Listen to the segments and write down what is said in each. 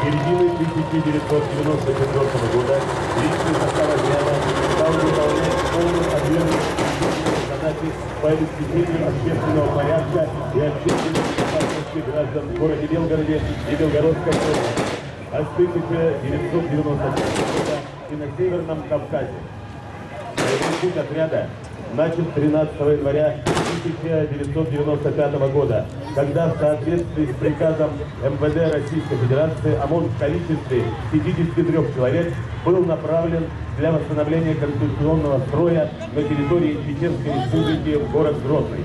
середины 1994 года личный состав отряда стал выполнять полный объем задачи по обеспечению общественного порядка и общественной безопасности граждан в городе Белгороде и Белгородской области. А с 1995 года и на Северном Кавказе. Этот путь отряда начат 13 января 1995 года, когда в соответствии с приказом МВД Российской Федерации ОМОН в количестве 53 человек был направлен для восстановления конституционного строя на территории Чеченской Республики в город Грозный.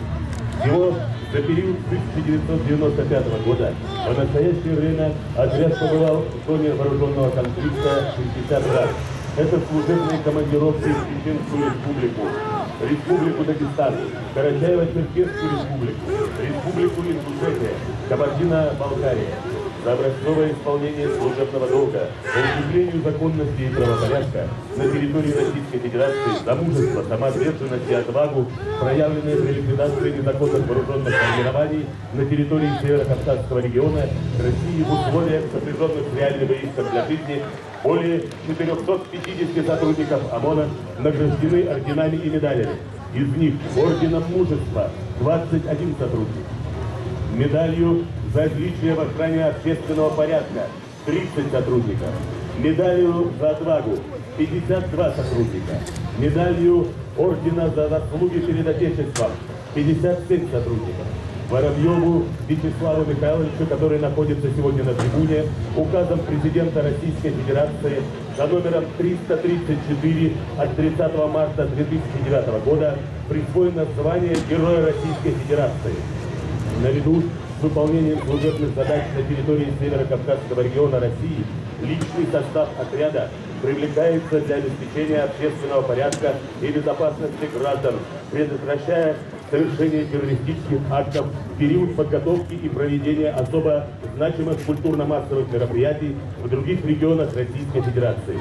Всего за период с 1995 года в настоящее время отряд побывал в зоне вооруженного конфликта 60 раз. Это служебные командировки в Чеченскую Республику, Республику Дагестан, Карачаево-Черкесскую Республику, Республику Ингушетия, Кабардино-Балкария. За образцовое исполнение служебного долга, по укреплению законности и правопорядка на территории Российской Федерации, за мужество, самоотверженность и отвагу, проявленные при ликвидации незаконных вооруженных формирований на территории Северо-Кавказского региона России в условиях, сопряженных с реальным риском для жизни, более 450 сотрудников ОМОНа награждены орденами и медалями. Из них орденом мужества 21 сотрудник, медалью за отличие в охране общественного порядка 30 сотрудников, медалью за отвагу 52 сотрудника, медалью ордена за заслуги перед Отечеством 57 сотрудников. Воробьеву Вячеславу Михайловичу, который находится сегодня на трибуне, указом президента Российской Федерации за номером 334 от 30 марта 2009 года присвоено звание Героя Российской Федерации. Наряду с выполнением служебных задач на территории Северо-Кавказского региона России личный состав отряда привлекается для обеспечения общественного порядка и безопасности граждан, предотвращая совершение террористических актов в период подготовки и проведения особо значимых культурно-массовых мероприятий в других регионах Российской Федерации.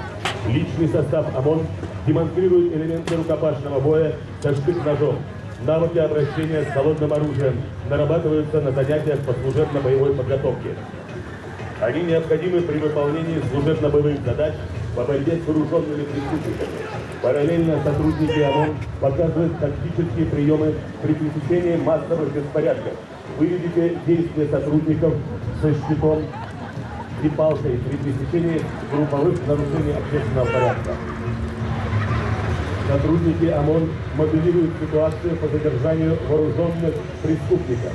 Личный состав ОМОН демонстрирует элементы рукопашного боя со штык-ножом. Навыки обращения с холодным оружием нарабатываются на занятиях по служебно-боевой подготовке. Они необходимы при выполнении служебно-боевых задач по борьбе с вооруженными преступниками. Параллельно сотрудники ОМОН показывают тактические приемы при пресечении массовых беспорядков. Вы видите действия сотрудников со щитом и палкой при пресечении групповых нарушений общественного порядка. Сотрудники ОМОН моделируют ситуацию по задержанию вооруженных преступников.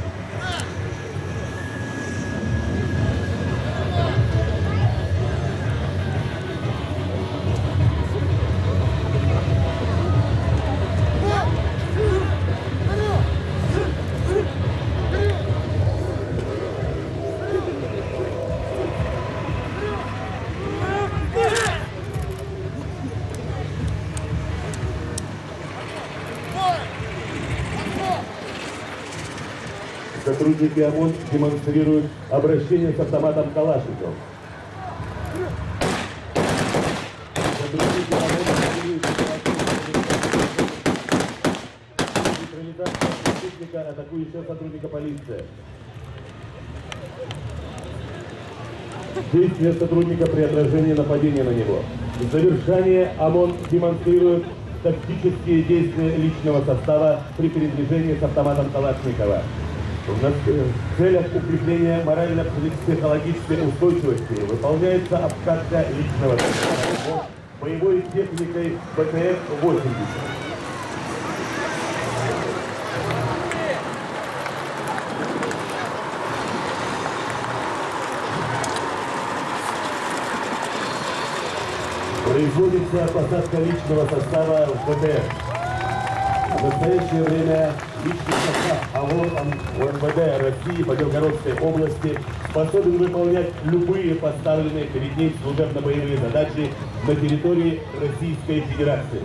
Сотрудники ОМОН демонстрируют обращение с автоматом Калашников. Сотрудники ОМОН демонстрируют нейтрализацию преступника, атакующего сотрудника полиции. Действия сотрудника при отражении нападения на него. В завершание ОМОН демонстрирует тактические действия личного состава при передвижении с автоматом Калашникова. В целях укрепления морально-психологической устойчивости выполняется обкатка личного состава боевой техникой БТР-80. Производится посадка личного состава в БТР. В настоящее время личный состав ОМОН МВД России по Белгородской области способен выполнять любые поставленные перед ней служебно-боевые задачи на территории Российской Федерации.